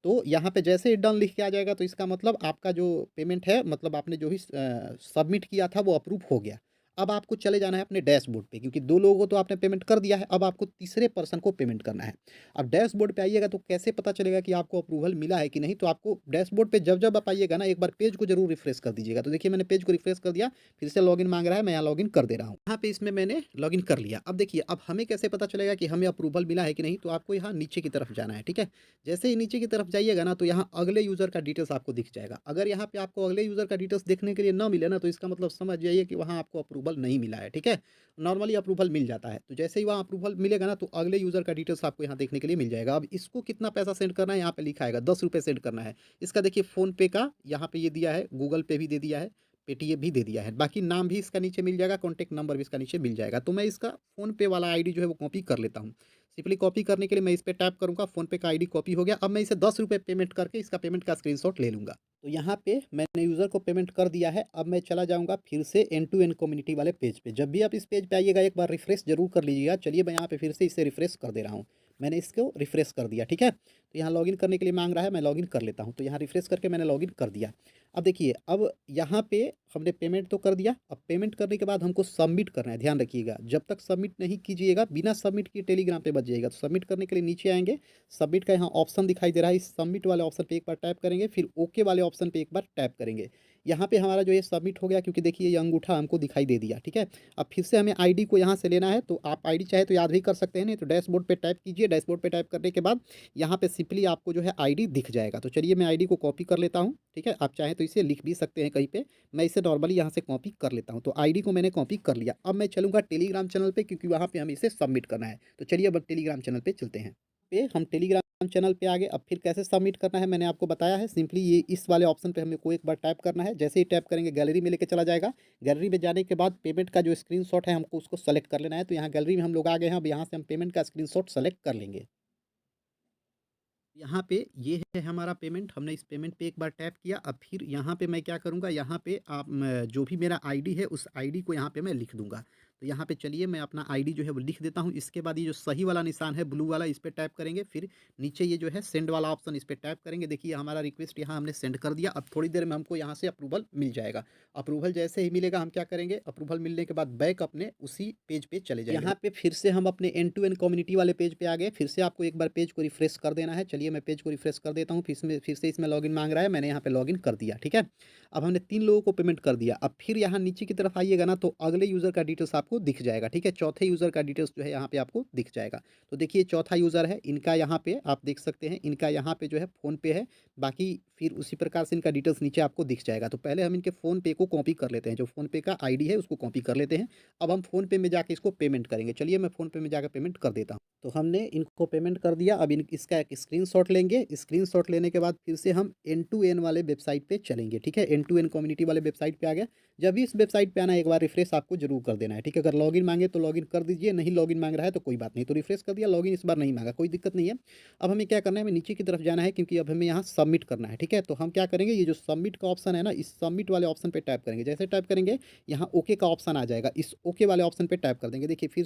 तो यहाँ पे जैसे ही डन लिख के आ जाएगा तो इसका मतलब आपका जो पेमेंट है, मतलब आपने जो भी सबमिट किया था वो अप्रूव हो गया। अब आपको चले जाना है अपने डैशबोर्ड पे, क्योंकि 2 लोगों को तो आपने पेमेंट कर दिया है, अब आपको तीसरे पर्सन को पेमेंट करना है। अब डैशबोर्ड पे आइएगा तो कैसे पता चलेगा कि आपको अप्रूवल मिला है कि नहीं? तो आपको डैशबोर्ड पे जब-जब आप आइएगा ना, एक बार पेज को ज़रूर रिफ्रेश कर दीजिएगा। तो देखिए मैंने पेज को रिफ्रेश कर दिया, फिर से लॉगिन माँग रहा है, मैं यहाँ लॉगिन कर दे रहा हूँ। यहाँ पे इसमें मैंने लॉगिन कर लिया। अब देखिए, अब हमें कैसे पता चलेगा कि हमें अप्रूवल मिला है कि नहीं? तो आपको यहाँ नीचे की तरफ जाना है, ठीक है? जैसे ही नीचे की तरफ जाइएगा ना, तो यहाँ अगले यूज़र का डिटेल्स आपको दिख जाएगा। अगर यहाँ पे आपको अगले यूज़र का डिटेल्स देखने के लिए ना मिले ना, तो इसका मतलब समझ जाइए कि वहाँ आपको अप्रूवल नहीं मिला है, ठीक है? नॉर्मली अप्रूवल मिल जाता है। तो जैसे ही वहाँ अप्रूवल मिलेगा ना, तो अगले यूज़र का डिटेल्स आपको यहाँ देखने के लिए मिल जाएगा। अब इसको कितना पैसा सेंड करना है, यहाँ पे लिखा आएगा, ₹10 सेंड करना है। इसका देखिए फ़ोन पे का यहाँ पे ये दिया है, गूगल पे भी दे दिया है, पेटीएम भी दे दिया है। बाकी नाम भी इसका नीचे मिल जाएगा, कॉन्टैक्ट नंबर भी इसका नीचे मिल जाएगा। तो मैं इसका फ़ोन पे वाला आईडी जो है वो कॉपी कर लेता हूँ। सिंपली कॉपी करने के लिए मैं इस पे टैप करूँगा, फ़ोन पे का आईडी कॉपी हो गया। अब मैं इसे ₹10 पेमेंट करके इसका पेमेंट का स्क्रीनशॉट ले लूँगा। तो यहाँ पे मैंने यूज़र को पेमेंट कर दिया है। अब मैं चला जाऊँगा फिर से एंड टू एंड कम्युनिटी वाले पेज पे। जब भी आप इस पेज पे आइएगा, एक बार रिफ्रेश ज़रूर कर लीजिएगा। चलिए मैं यहाँ पे फिर से इसे रिफ्रेश कर दे रहा हूँ। मैंने इसको रिफ्रेश कर दिया, ठीक है? तो यहाँ लॉगिन करने के लिए माँग रहा है, मैं लॉगिन कर लेता हूँ। तो यहाँ रिफ्रेश करके मैंने लॉगिन कर दिया। अब देखिए, अब यहाँ पे हमने पेमेंट तो कर दिया। अब पेमेंट करने के बाद हमको सबमिट करना है, ध्यान रखिएगा। जब तक सबमिट नहीं कीजिएगा, बिना सबमिट किए टेलीग्राम पे मत जाइएगा। तो सबमिट करने के लिए नीचे आएँगे, सबमिट का यहाँ ऑप्शन दिखाई दे रहा है, इस सबमिट वाले ऑप्शन पे एक बार टैप करेंगे, फिर ओके वाले ऑप्शन पे एक बार टैप करेंगे। यहाँ पे हमारा जो ये सबमिट हो गया, क्योंकि देखिए ये अंगूठा हमको दिखाई दे दिया, ठीक है? अब फिर से हमें आईडी को यहाँ से लेना है, तो आप आईडी चाहे तो याद भी कर सकते हैं, नहीं तो डैशबोर्ड पे टैप कीजिए। डैशबोर्ड पे टैप करने के बाद यहाँ पे सिंपली आपको जो है आईडी दिख जाएगा। तो चलिए मैं आईडी को कॉपी कर लेता हूँ, ठीक है? आप चाहें तो इसे लिख भी सकते हैं कहीं पे। मैं इसे नॉर्मली यहाँ से कॉपी कर लेता हूँ। तो आईडी को मैंने कॉपी कर लिया। अब मैं चलूँगा टेलीग्राम चैनल पे, क्योंकि वहाँ पे हमें इसे सबमिट करना है। तो चलिए अब टेलीग्राम चैनल पे चलते हैं। हम टेलीग्राम चैनल पे आ गए। अब फिर कैसे सबमिट करना है मैंने आपको बताया है। सिंपली ये इस वाले ऑप्शन पे हमें को एक बार टैप करना है। जैसे ही टैप करेंगे गैलरी में लेके चला जाएगा। गैलरी में जाने के बाद पेमेंट का जो स्क्रीनशॉट है हमको उसको सेलेक्ट कर लेना है। तो यहाँ गैलरी में हम लोग आ गए हैं। अब यहाँ से हम पेमेंट का स्क्रीनशॉट सेलेक्ट कर लेंगे। यहाँ पे ये है हमारा पेमेंट, हमने इस पेमेंट पे एक बार टैप किया। अब फिर यहाँ पे मैं क्या करूँगा, यहाँ पे आप जो भी मेरा आईडी है उस आईडी को यहाँ पे मैं लिख दूँगा। तो यहाँ पे चलिए मैं अपना आईडी जो है वो लिख देता हूँ। इसके बाद ये जो सही वाला निशान है ब्लू वाला, इस पे टैप करेंगे, फिर नीचे ये जो है सेंड वाला ऑप्शन, इस पे टैप करेंगे। देखिए हमारा रिक्वेस्ट यहाँ हमने सेंड कर दिया। अब थोड़ी देर में हमको यहाँ से अप्रूवल मिल जाएगा। अप्रूवल जैसे ही मिलेगा हम क्या करेंगे, अप्रूवल मिलने के बाद बैक अपने उसी पेज पे चले जाएंगे। यहाँ पे फिर से हम अपने एंड टू एंड कम्युनिटी वाले पेज पे आ गए। फिर से आपको एक बार पेज को रिफ्रेश कर देना है। चलिए मैं पेज को रिफ्रेश कर देता हूँ। फिर से इसमें लॉगिन मांग रहा है, मैंने यहाँ पे लॉगिन कर दिया, ठीक है? अब हमने 3 लोगों को पेमेंट कर दिया। अब फिर यहाँ नीचे की तरफ आइएगा ना, तो अगले यूज़र का डिटेल्स आपको दिख जाएगा, ठीक है? चौथे यूज़र का डिटेल्स जो है यहाँ पे आपको दिख जाएगा। तो देखिए चौथा यूज़र है, इनका यहाँ पे आप देख सकते हैं, इनका यहाँ पे जो है फ़ोन पे है। बाकी फिर उसी प्रकार से इनका डिटेल्स नीचे आपको दिख जाएगा। तो पहले हम इनके फ़ोन पे को कॉपी कर लेते हैं, जो फ़ोन पे का आईडी है उसको कॉपी कर लेते हैं। अब हम फ़ोन पे में जाके इसको पेमेंट करेंगे। चलिए मैं फ़ोन पे में जाकर पेमेंट कर देता हूँ। तो हमने इनको पेमेंट कर दिया। अब इसका एक स्क्रीनशॉट लेंगे। स्क्रीनशॉट लेने के बाद फिर से हम एन टू एन वाले वेबसाइट पे चलेंगे, ठीक है? एन टू एन कम्युनिटी वाले वेबसाइट पे आ गया। जब भी इस वेबसाइट पे आना है, एक बार रिफ्रेश आपको जरूर कर देना है, ठीक है? अगर लॉगिन मांगे तो लॉगिन कर दीजिए, नहीं लॉगिन मांग रहा है तो कोई बात नहीं। तो रिफ्रेश कर दिया, लॉगिन इस बार नहीं मांगा, कोई दिक्कत नहीं है। अब हमें क्या करना है, हमें नीचे की तरफ जाना है, क्योंकि अब हमें यहाँ सबमिट करना है, ठीक है? तो हम क्या करेंगे, ये जो सबमिट का ऑप्शन है ना, इस सबमिट वाले ऑप्शन पे टैप करेंगे। जैसे टैप करेंगे यहाँ ओके का ऑप्शन आ जाएगा, इस ओके वाले ऑप्शन पे टैप कर देंगे। देखिए फिर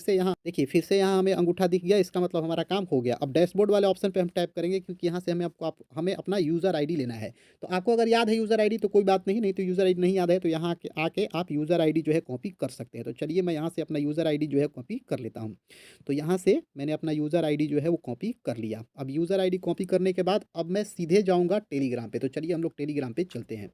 से यहाँ हमें अंगूठा दिख गया, इसका मतलब हमारा काम हो गया। अब डैशबोर्ड वाले ऑप्शन पे हम टैप करेंगे, क्योंकि यहाँ से हमें अपना यूज़र आईडी लेना है। तो आपको अगर याद है यूज़र आईडी तो कोई बात नहीं, नहीं तो यूज़र आईडी नहीं याद है तो यहाँ आके आप यूज़र आईडी जो है कॉपी कर सकते हैं। तो चलिए मैं यहाँ से अपना यूज़र आईडी जो है कॉपी कर लेता हूँ। तो यहाँ से मैंने अपना यूज़र आईडी जो है वो कॉपी कर लिया। अब यूज़र आईडी कॉपी करने के बाद अब मैं सीधे जाऊँगा टेलीग्राम पे। तो चलिए हम लोग टेलीग्राम पे चलते हैं।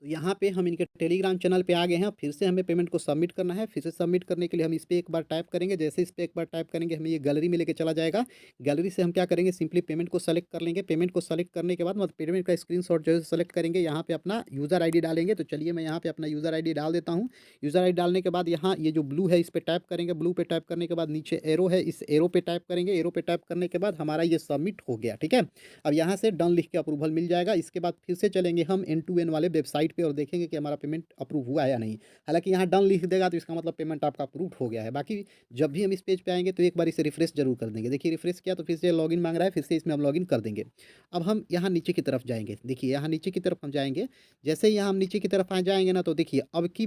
तो यहाँ पे हम इनके टेलीग्राम चैनल पे आ गए हैं। फिर से हमें पेमेंट को सबमिट करना है। फिर से सबमिट करने के लिए हम इस पे एक बार टाइप करेंगे। जैसे इस पे एक बार टाइप करेंगे हमें ये गैलरी में लेके चला जाएगा। गैलरी से हम क्या करेंगे, सिंपली पेमेंट को सेलेक्ट कर लेंगे। पेमेंट को सेलेक्ट करने के बाद मतलब पेमेंट का स्क्रीनशॉट जो है सेलेक्ट करेंगे। यहाँ पे अपना यूज़र आईडी डालेंगे। तो चलिए मैं यहाँ पे अपना यूज़र आईडी डाल देता हूँ। यूज़र आईडी डालने के बाद यहाँ ये जो ब्लू है इस पे टाइप करेंगे। ब्लू पे टाइप करने के बाद नीचे एरो है, इस एरो पे टाइप करेंगे। एरो पे टाइप करने के बाद हमारा ये सबमिट हो गया। ठीक है, अब यहाँ से डन लिख के अप्रूवल मिल जाएगा। इसके बाद फिर से चलेंगे हम N2N वाले वेबसाइट पे और देखेंगे कि हमारा पेमेंट अप्रूव हुआ है या नहीं। हालांकि यहाँ डन लिख देगा तो इसका मतलब पेमेंट आपका अप्रूव हो गया है। बाकी जब भी हम इस पेज पे आएंगे तो एक बार इसे रिफ्रेश जरूर कर देंगे। देखिए रिफ्रेश किया तो फिर से लॉगिन मांग रहा है, फिर से इसमें हम लॉगिन कर देंगे। अब हम यहाँ नीचे की तरफ जाएंगे। देखिए यहाँ नीचे की तरफ हम जाएंगे। जैसे ही यहाँ हम नीचे की तरफ आ जाएंगे ना, तो देखिए अब की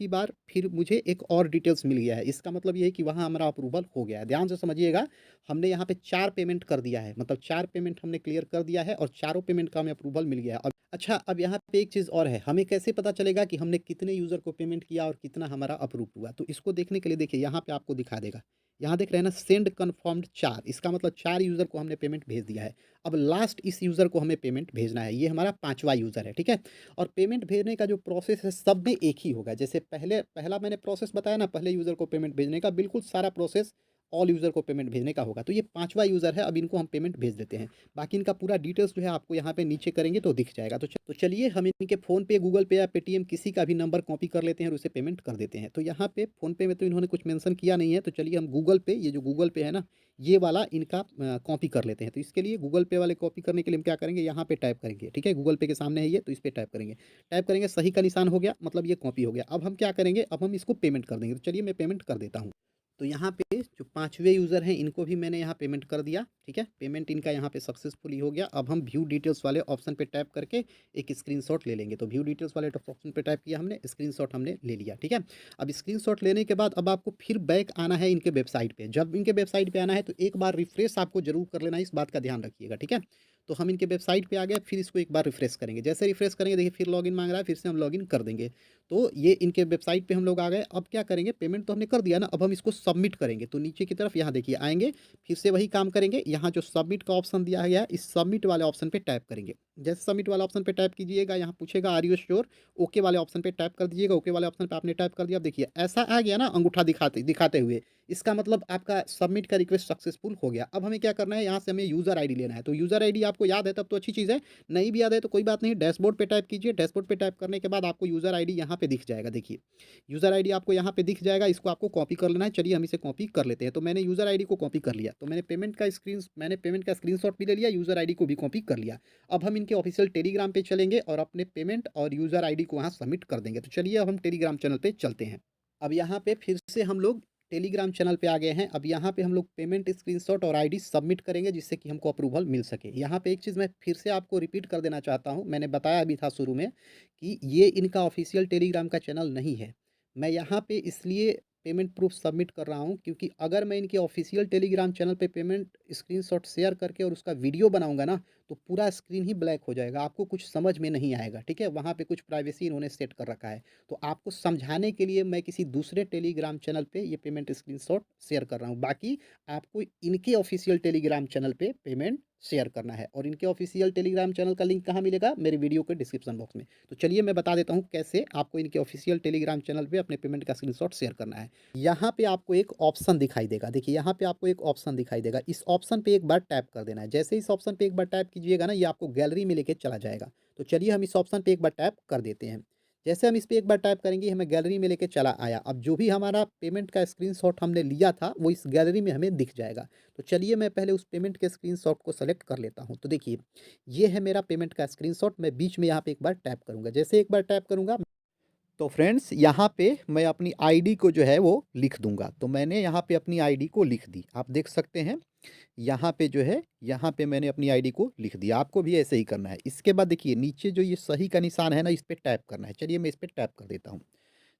बार फिर मुझे एक और डिटेल्स मिल गया है। इसका मतलब ये है कि वहाँ हमारा अप्रूवल हो गया है। ध्यान से समझिएगा, हमने यहाँ पे 4 पेमेंट कर दिया है, मतलब 4 पेमेंट हमने क्लियर कर दिया है और चारों पेमेंट का हमें अप्रूवल मिल गया है। अब अच्छा, अब यहाँ पे एक चीज़ और है, हमें कैसे पता चलेगा कि हमने कितने यूज़र को पेमेंट किया और कितना हमारा अप्रूव हुआ? तो इसको देखने के लिए देखिए यहाँ पे आपको दिखा देगा। यहाँ देख रहे हैं ना, सेंड कन्फर्म्ड 4, इसका मतलब 4 यूज़र को हमने पेमेंट भेज दिया है। अब लास्ट इस यूज़र को हमें पेमेंट भेजना है, ये हमारा 5वां यूज़र है। ठीक है, और पेमेंट भेजने का जो प्रोसेस है सब में एक ही होगा। जैसे पहला मैंने प्रोसेस बताया ना, पहले यूज़र को पेमेंट भेजने का, बिल्कुल सारा प्रोसेस ऑल यूज़र को पेमेंट भेजने का होगा। तो ये 5वां यूज़र है, अब इनको हम पेमेंट भेज देते हैं। बाकी इनका पूरा डिटेल्स जो है आपको यहाँ पे नीचे करेंगे तो दिख जाएगा। तो चलिए हम इनके फ़ोन पे, गूगल पे या पेटीएम किसी का भी नंबर कॉपी कर लेते हैं और उसे पेमेंट कर देते हैं। तो यहाँ पे फ़ोन पे में तो इन्होंने कुछ मेंशन किया नहीं है, तो चलिए हम गूगल पे, ये जो गूगल पे है ना, ये वाला इनका कॉपी कर लेते हैं। तो इसके लिए गूगल पे वाले कॉपी करने के लिए हम क्या करेंगे, यहाँ पे टाइप करेंगे। ठीक है, गूगल पे के सामने है ये, तो इस पे टाइप करेंगे, सही का निशान हो गया, मतलब ये कॉपी हो गया। अब हम क्या करेंगे, अब हम इसको पेमेंट कर देंगे। तो चलिए मैं पेमेंट कर देता हूँ। तो यहाँ पे जो 5वें यूज़र हैं इनको भी मैंने यहाँ पेमेंट कर दिया। ठीक है, पेमेंट इनका यहाँ पे सक्सेसफुली हो गया। अब हम व्यू डिटेल्स वाले ऑप्शन पे टैप करके एक स्क्रीनशॉट ले लेंगे। तो व्यू डिटेल्स वाले ऑप्शन पे टैप किया हमने, स्क्रीनशॉट हमने ले लिया। ठीक है, अब स्क्रीनशॉट लेने के बाद अब आपको फिर बैक आना है इनके वेबसाइट पे। जब इनके वेबसाइट पे आना है तो एक बार रिफ्रेश आपको जरूर कर लेना है, इस बात का ध्यान रखिएगा। ठीक है, तो हम इनके वेबसाइट पे आ गए, फिर इसको एक बार रिफ्रेश करेंगे। जैसे रिफ्रेश करेंगे देखिए फिर लॉगिन मांग रहा है, फिर से हम लॉगिन कर देंगे। तो ये इनके वेबसाइट पे हम लोग आ गए। अब क्या करेंगे, पेमेंट तो हमने कर दिया ना, अब हम इसको सबमिट करेंगे। तो नीचे की तरफ यहाँ देखिए आएंगे, फिर से वही काम करेंगे। यहाँ जो सबमिट का ऑप्शन दिया गया है, इस सबमिट वाले ऑप्शन पे टैप करेंगे। जैसे सबमिट वाला ऑप्शन पे टैप कीजिएगा, यहाँ पूछेगा आर यू श्योर, ओके वाले ऑप्शन पे टैप कर दीजिएगा। ओके वाले ऑप्शन पे आपने टैप कर दिया। अब देखिए ऐसा आ गया ना अंगूठा दिखाते दिखाते हुए, इसका मतलब आपका सबमिट का रिक्वेस्ट सक्सेसफुल हो गया। अब हमें क्या करना है, यहाँ से हमें यूज़र आईडी लेना है। तो यूज़र आईडी आपको याद है तब तो अच्छी चीज़ है, नहीं भी याद है तो कोई बात नहीं, डैशबोर्ड पे टाइप कीजिए। डैशबोर्ड पे टाइप करने के बाद आपको यूज़र आईडी यहाँ पे दिख जाएगा। देखिए यूज़र आईडी आपको यहाँ पे दिख जाएगा, इसको आपको कॉपी कर लेना है। चलिए हम इसे कॉपी कर लेते हैं। तो मैंने यूज़र आईडी को कॉपी कर लिया। तो मैंने पेमेंट का स्क्रीनशॉट भी ले लिया, यूज़र आईडी को भी कॉपी कर लिया। अब हम इनके ऑफिशियल टेलीग्राम पे चलेंगे और अपने पेमेंट और यूज़र आईडी को वहाँ सबमिट कर देंगे। तो चलिए अब हम टेलीग्राम चैनल पे चलते हैं। अब यहाँ पे फिर से हम लोग टेलीग्राम चैनल पे आ गए हैं। अब यहाँ पे हम लोग पेमेंट स्क्रीनशॉट और आईडी सबमिट करेंगे, जिससे कि हमको अप्रूवल मिल सके। यहाँ पे एक चीज़ मैं फिर से आपको रिपीट कर देना चाहता हूँ, मैंने बताया भी था शुरू में कि ये इनका ऑफिशियल टेलीग्राम का चैनल नहीं है। मैं यहाँ पे इसलिए पेमेंट प्रूफ सबमिट कर रहा हूँ क्योंकि अगर मैं इनके ऑफिशियल टेलीग्राम चैनल पे पेमेंट स्क्रीनशॉट शेयर करके और उसका वीडियो बनाऊंगा ना, तो पूरा स्क्रीन ही ब्लैक हो जाएगा, आपको कुछ समझ में नहीं आएगा। ठीक है, वहाँ पे कुछ प्राइवेसी इन्होंने सेट कर रखा है। तो आपको समझाने के लिए मैं किसी दूसरे टेलीग्राम चैनल पे ये पेमेंट स्क्रीनशॉट शेयर कर रहा हूँ। बाकी आपको इनके ऑफिशियल टेलीग्राम चैनल पे पेमेंट शेयर करना है। और इनके ऑफिशियल टेलीग्राम चैनल का लिंक कहाँ मिलेगा, मेरे वीडियो के डिस्क्रिप्शन बॉक्स में। तो चलिए मैं बता देता हूँ कैसे आपको इनके ऑफिशियल टेलीग्राम चैनल पे अपने पेमेंट का स्क्रीनशॉट शेयर करना है। यहाँ पे आपको एक ऑप्शन दिखाई देगा। देखिए यहाँ पे आपको एक ऑप्शन दिखाई देगा, इस ऑप्शन पे एक बार टैप कर देना है। जैसे इस ऑप्शन पे एक बार टैप कीजिएगा ना, ये आपको गैलरी में लेके चला जाएगा। तो चलिए हम इस ऑप्शन पे एक बार टैप कर देते हैं। जैसे हम इस पे एक बार टाइप करेंगे, हमें गैलरी में लेके चला आया। अब जो भी हमारा पेमेंट का स्क्रीनशॉट हमने लिया था वो इस गैलरी में हमें दिख जाएगा। तो चलिए मैं पहले उस पेमेंट के स्क्रीनशॉट को सेलेक्ट कर लेता हूँ। तो देखिए ये है मेरा पेमेंट का स्क्रीनशॉट। मैं बीच में यहाँ पे एक बार टैप करूँगा। जैसे एक बार टैप करूँगा तो फ्रेंड्स यहाँ पे मैं अपनी आईडी को जो है वो लिख दूंगा। तो मैंने यहाँ पे अपनी आईडी को लिख दी, आप देख सकते हैं। यहाँ पे जो है, यहाँ पे मैंने अपनी आईडी को लिख दिया। आपको भी ऐसे ही करना है। इसके बाद देखिए नीचे जो ये सही का निशान है ना, इस पे टैप करना है। चलिए मैं इस पे टैप कर देता हूँ।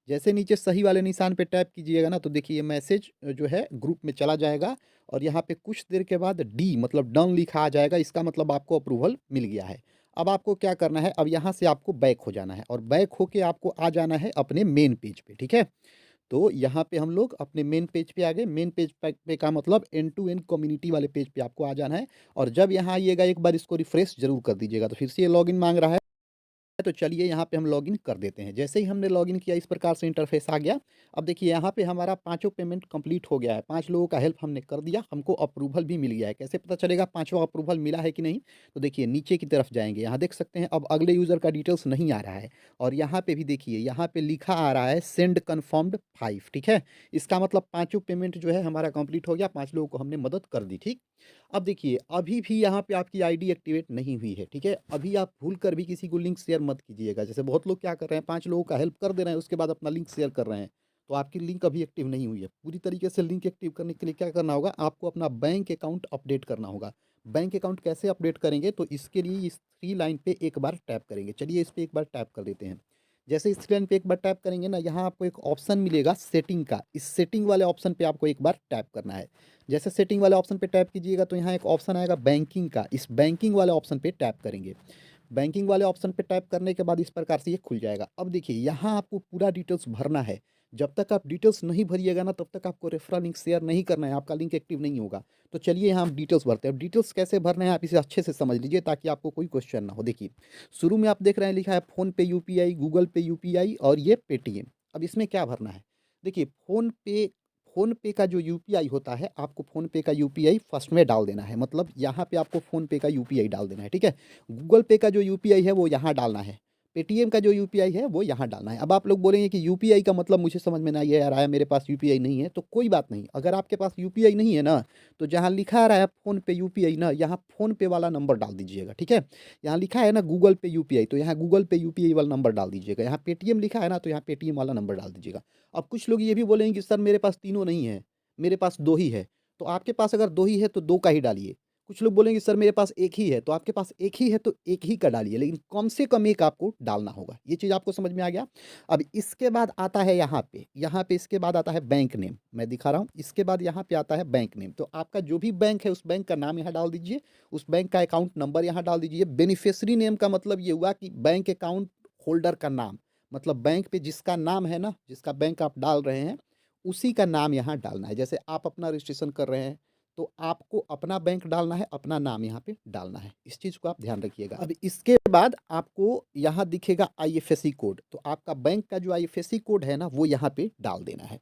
जैसे नीचे सही वाले निशान पे टैप कीजिएगा ना, तो देखिए ये मैसेज जो है ग्रुप में चला जाएगा और यहाँ पे कुछ देर के बाद डी मतलब डन लिखा आ जाएगा। इसका मतलब आपको अप्रूवल मिल गया है। अब आपको क्या करना है, अब यहाँ से आपको बैक हो जाना है और बैक होके आपको आ जाना है अपने मेन पेज पे। ठीक है, तो यहाँ पे हम लोग अपने मेन पेज पे आ गए। मेन पेज पे का मतलब एंड टू एंड कम्युनिटी वाले पेज पे आपको आ जाना है। और जब यहाँ आइएगा एक बार इसको रिफ्रेश जरूर कर दीजिएगा। तो फिर से ये लॉगिन मांग रहा है, तो चलिए यहाँ पे हम लॉगिन कर देते हैं। जैसे ही हमने लॉगिन किया इस प्रकार से इंटरफेस आ गया। अब देखिए यहाँ पे हमारा पाँचों पेमेंट कंप्लीट हो गया है, 5 लोगों का हेल्प हमने कर दिया, हमको अप्रूवल भी मिल गया है। कैसे पता चलेगा पाँचवां अप्रूवल मिला है कि नहीं? तो देखिए नीचे की तरफ जाएँगे, यहाँ देख सकते हैं अब अगले यूज़र का डिटेल्स नहीं आ रहा है और यहाँ पे भी देखिए यहाँ पे लिखा आ रहा है सेंड कन्फर्म्ड 5, ठीक है? इसका मतलब पाँचों पेमेंट जो है हमारा कंप्लीट हो गया, 5 लोगों को हमने मदद कर दी, ठीक? अब देखिए, अभी भी यहाँ पे आपकी आईडी एक्टिवेट नहीं हुई है, ठीक है? अभी आप भूल कर भी किसी को लिंक शेयर मत कीजिएगा। जैसे बहुत लोग क्या कर रहे हैं, 5 लोगों का हेल्प कर दे रहे हैं, उसके बाद अपना लिंक शेयर कर रहे हैं। तो आपकी लिंक अभी एक्टिव नहीं हुई है। पूरी तरीके से लिंक एक्टिव करने के लिए क्या करना होगा, आपको अपना बैंक अकाउंट अपडेट करना होगा। बैंक अकाउंट कैसे अपडेट करेंगे, तो इसके लिए इस 3 लाइन पे एक बार टैप करेंगे। चलिए इस पे एक बार टैप कर देते हैं। जैसे इस 3 लाइन पे एक बार टैप करेंगे ना, यहाँ आपको एक ऑप्शन मिलेगा सेटिंग का। इस सेटिंग वाले ऑप्शन पे आपको एक बार टैप करना है। जैसे सेटिंग वाले ऑप्शन पे टैप कीजिएगा तो यहाँ एक ऑप्शन आएगा बैंकिंग का, इस बैंकिंग वाले ऑप्शन पे टैप करेंगे। बैंकिंग वाले ऑप्शन पे टैप करने के बाद इस प्रकार से ये खुल जाएगा। अब देखिए यहाँ आपको पूरा डिटेल्स भरना है। जब तक आप डिटेल्स नहीं भरिएगा ना तब तक आपको रेफरल लिंक शेयर नहीं करना है, आपका लिंक एक्टिव नहीं होगा। तो चलिए यहाँ हम डिटेल्स भरते हैं। अब डिटेल्स कैसे भरना है आप इसे अच्छे से समझ लीजिए ताकि आपको कोई क्वेश्चन ना हो। देखिए शुरू में आप देख रहे हैं लिखा है फ़ोनपे यूपीआई, गूगल पे यूपीआई और ये पेटीएम। अब इसमें क्या भरना है? देखिए फ़ोनपे का जो यूपीआई होता है, आपको फ़ोनपे का यूपीआई फर्स्ट में डाल देना है। मतलब यहाँ पे आपको फ़ोनपे का यूपीआई डाल देना है, ठीक है? गूगल पे का जो यूपीआई है वो यहाँ डालना है। पेटीएम का जो यूपीआई है वो यहाँ डालना है। अब आप लोग बोलेंगे कि यूपीआई का मतलब मुझे समझ में नहीं आ रहा है, मेरे पास यूपीआई नहीं है, तो कोई बात नहीं। अगर आपके पास यूपीआई नहीं है ना, तो जहाँ लिखा आ रहा है फ़ोनपे यूपीआई ना, यहाँ फ़ोनपे वाला नंबर डाल दीजिएगा, ठीक है? यहाँ लिखा है ना गूगल पे यूपीआई, तो यहाँ गूगल पे यूपीआई वाला नंबर डाल दीजिएगा। यहाँ पेटीएम लिखा है ना, तो यहाँ पेटीएम वाला नंबर डाल दीजिएगा। अब कुछ लोग ये भी बोलेंगे कि सर मेरे पास तीनों नहीं है, मेरे पास 2 ही है। तो आपके पास अगर 2 ही है तो 2 का ही डालिए। कुछ लोग बोलेंगे सर मेरे पास 1 ही है, तो आपके पास 1 ही है तो 1 ही का डालिए, लेकिन कम से कम 1 आपको डालना होगा। ये चीज़ आपको समझ में आ गया? अब इसके बाद आता है यहाँ पे इसके बाद आता है बैंक नेम, मैं दिखा रहा हूँ। इसके बाद यहाँ पे आता है बैंक नेम, तो आपका जो भी बैंक है उस बैंक का नाम यहाँ डाल दीजिए, उस बैंक का अकाउंट नंबर यहाँ डाल दीजिए। बेनिफिशियरी नेम का मतलब ये हुआ कि बैंक अकाउंट होल्डर का नाम, मतलब बैंक पे जिसका नाम है ना, जिसका बैंक आप डाल रहे हैं, उसी का नाम यहाँ डालना है। जैसे आप अपना रजिस्ट्रेशन कर रहे हैं, तो आपको अपना बैंक डालना है, अपना नाम यहाँ पे डालना है। इस चीज़ को आप ध्यान रखिएगा। अब इसके बाद आपको यहाँ दिखेगा आईएफएससी कोड, तो आपका बैंक का जो आईएफएससी कोड है ना, वो यहाँ पे डाल देना है।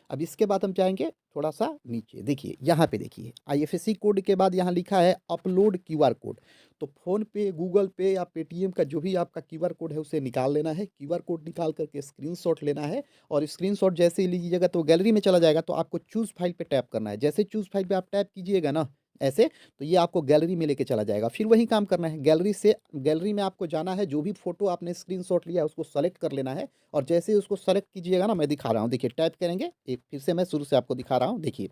अब इसके बाद हम जाएँगे थोड़ा-सा नीचे, देखिए यहाँ पे देखिए आईएफएससी कोड के बाद यहाँ लिखा है अपलोड क्यूआर कोड। तो फ़ोनपे, गूगल पे या पेटीएम का जो भी आपका क्यूआर कोड है उसे निकाल लेना है। क्यूआर कोड निकाल कर के स्क्रीनशॉट लेना है और स्क्रीनशॉट जैसे ही लीजिएगा तो गैलरी में चला जाएगा, तो आपको चूज़ फाइल पे टैप करना है। जैसे चूज़ फाइल पे आप टैप कीजिएगा ना ऐसे, तो ये आपको गैलरी में लेके चला जाएगा। फिर वही काम करना है, गैलरी में आपको जाना है, जो भी फ़ोटो आपने स्क्रीनशॉट लिया है उसको सेलेक्ट कर लेना है और जैसे ही उसको सेलेक्ट कीजिएगा ना, मैं दिखा रहा हूँ, देखिए टैप करेंगे, एक फिर से मैं शुरू से आपको दिखा रहा हूँ। देखिए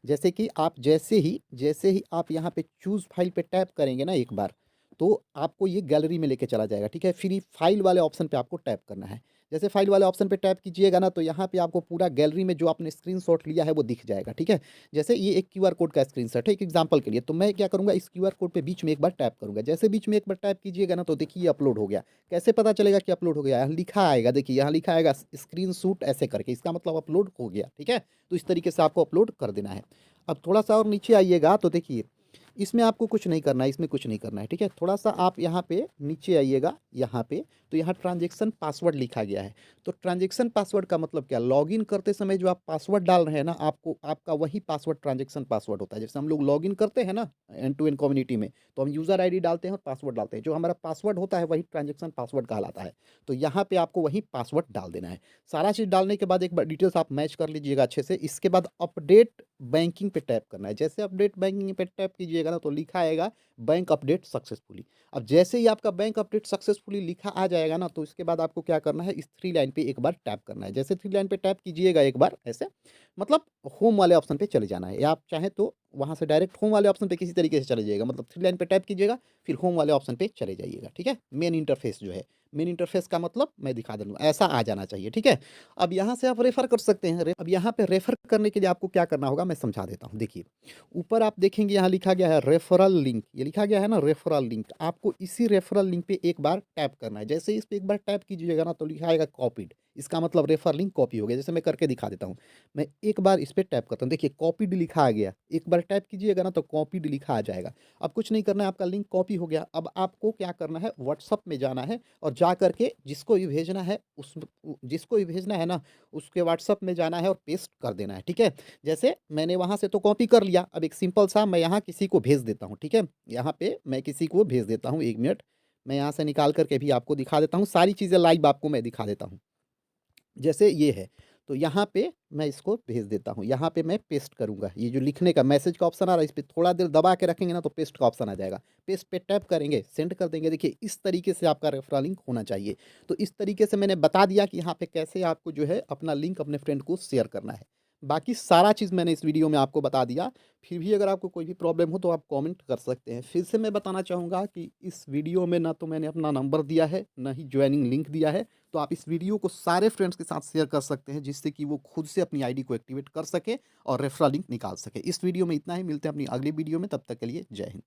जैसे कि आप जैसे ही आप यहाँ पे चूज़ फाइल पे टैप करेंगे ना एक बार, तो आपको ये गैलरी में लेके चला जाएगा, ठीक है? फिर ये फाइल वाले ऑप्शन पे आपको टैप करना है। जैसे फाइल वाले ऑप्शन पे टैप कीजिएगा ना, तो यहाँ पे आपको पूरा गैलरी में जो आपने स्क्रीनशॉट लिया है वो दिख जाएगा, ठीक है? जैसे ये एक क्यूआर कोड का स्क्रीनशॉट है एक एग्जांपल के लिए, तो मैं क्या करूँगा, इस क्यूआर कोड पे बीच में एक बार टैप करूँगा। जैसे बीच में एक बार टैप कीजिएगा ना, तो देखिए ये अपलोड हो गया। कैसे पता चलेगा कि अपलोड हो गया? यहाँ लिखा आएगा, देखिए यहाँ लिखा आएगा स्क्रीनशॉट ऐसे करके, इसका मतलब अपलोड हो गया, ठीक है? तो इस तरीके से आपको अपलोड कर देना है। अब थोड़ा-सा और नीचे आइएगा तो देखिए इसमें आपको कुछ नहीं करना है, इसमें कुछ नहीं करना है, ठीक है? थोड़ा-सा आप यहाँ पे नीचे आइएगा, यहाँ पे, तो यहाँ ट्रांज़ैक्शन पासवर्ड लिखा गया है। तो ट्रांज़ैक्शन पासवर्ड का मतलब क्या? लॉगिन करते समय जो आप पासवर्ड डाल रहे हैं ना, आपको आपका वही पासवर्ड ट्रांज़ैक्शन पासवर्ड होता है। जैसे हम लोग लॉगिन करते हैं ना एंड टू एंड कम्युनिटी में, तो हम यूज़र आईडी डालते हैं और पासवर्ड डालते हैं। जो हमारा पासवर्ड होता है वही ट्रांज़ैक्शन पासवर्ड कहलाता है। तो यहाँ पे आपको वही पासवर्ड डाल देना है। सारा चीज़ डालने के बाद एक बार डिटेल्स आप मैच कर लीजिएगा अच्छे से। इसके बाद अपडेट बैंकिंग पे टैप करना है। जैसे अपडेट बैंकिंग पे टैप कीजिएगा ना, तो लिखा आएगा बैंक अपडेट सक्सेसफुली। अब जैसे ही आपका बैंक अपडेट सक्सेसफुली लिखा आ जाएगा ना, तो इसके बाद आपको क्या करना है, इस 3 लाइन पे एक बार टैप करना है। जैसे 3 लाइन पे टैप कीजिएगा एक बार ऐसे, मतलब होम वाले ऑप्शन पे चले जाना है, या आप चाहें तो वहाँ से डायरेक्ट होम वाले ऑप्शन पे किसी तरीके से चले जाइएगा। मतलब 3 लाइन पे टैप कीजिएगा, फिर होम वाले ऑप्शन पे चले जाइएगा, ठीक है? मेन इंटरफ़ेस जो है, मेन इंटरफ़ेस का मतलब मैं दिखा दूँगा, ऐसा आ जाना चाहिए, ठीक है? अब यहाँ से आप रेफ़र कर सकते हैं। अब यहाँ पे रेफ़र करने के लिए आपको क्या करना होगा, मैं समझा देता हूँ। देखिए, ऊपर आप देखेंगे यहाँ लिखा गया है रेफ़रल लिंक, ये लिखा गया है ना रेफ़रल लिंक, आपको इसी रेफ़रल लिंक पे एक बार टैप करना है। जैसे ही इस पे एक बार टैप कीजिएगा ना, तो लिखा आएगा कॉपीड, इसका मतलब रेफर लिंक कॉपी हो गया। जैसे मैं करके दिखा देता हूँ। मैं एक बार इस पे टैप करता हूँ, देखिए कॉपीड लिखा आ गया। एक बार टैप कीजिएगा ना तो कॉपीड लिखा आ जाएगा। अब कुछ नहीं करना है, आपका लिंक कॉपी हो गया। अब आपको क्या करना है, व्हाट्सएप में जाना है और जा कर के जिसको भी भेजना है जिसको भी भेजना है ना, उसके व्हाट्सएप में जाना है और पेस्ट कर देना है, ठीक है? जैसे मैंने वहाँ से तो कॉपी कर लिया, अब एक सिंपल सा मैं यहाँ किसी को भेज देता हूँ, ठीक है? यहाँ पे मैं किसी को भेज देता हूँ, 1 मिनट, मैं यहाँ से निकाल कर के भी आपको दिखा देता हूँ, सारी चीज़ें लाइव आपको मैं दिखा देता हूँ। जैसे ये है, तो यहाँ पे मैं इसको भेज देता हूँ, यहाँ पे मैं पेस्ट करूँगा। ये जो लिखने का मैसेज का ऑप्शन आ रहा है, इस पे थोड़ा देर दबा के रखेंगे ना तो पेस्ट का ऑप्शन आ जाएगा। पेस्ट पे टैप करेंगे, सेंड कर देंगे। देखिए इस तरीके से आपका रेफरल लिंक होना चाहिए। तो इस तरीके से मैंने बता दिया कि यहाँ पे कैसे आपको जो है अपना लिंक अपने फ्रेंड को शेयर करना है। बाकी सारा चीज़ मैंने इस वीडियो में आपको बता दिया। फिर भी अगर आपको कोई भी प्रॉब्लम हो तो आप कमेंट कर सकते हैं। फिर से मैं बताना चाहूँगा कि इस वीडियो में ना तो मैंने अपना नंबर दिया है, ना ही जॉइनिंग लिंक दिया है। तो आप इस वीडियो को सारे फ्रेंड्स के साथ शेयर कर सकते हैं, जिससे कि वो खुद से अपनी आईडी को एक्टिवेट कर सके और रेफरल लिंक निकाल सके। इस वीडियो में इतना ही, मिलते हैं अपनी अगली वीडियो में, तब तक के लिए जय हिंद।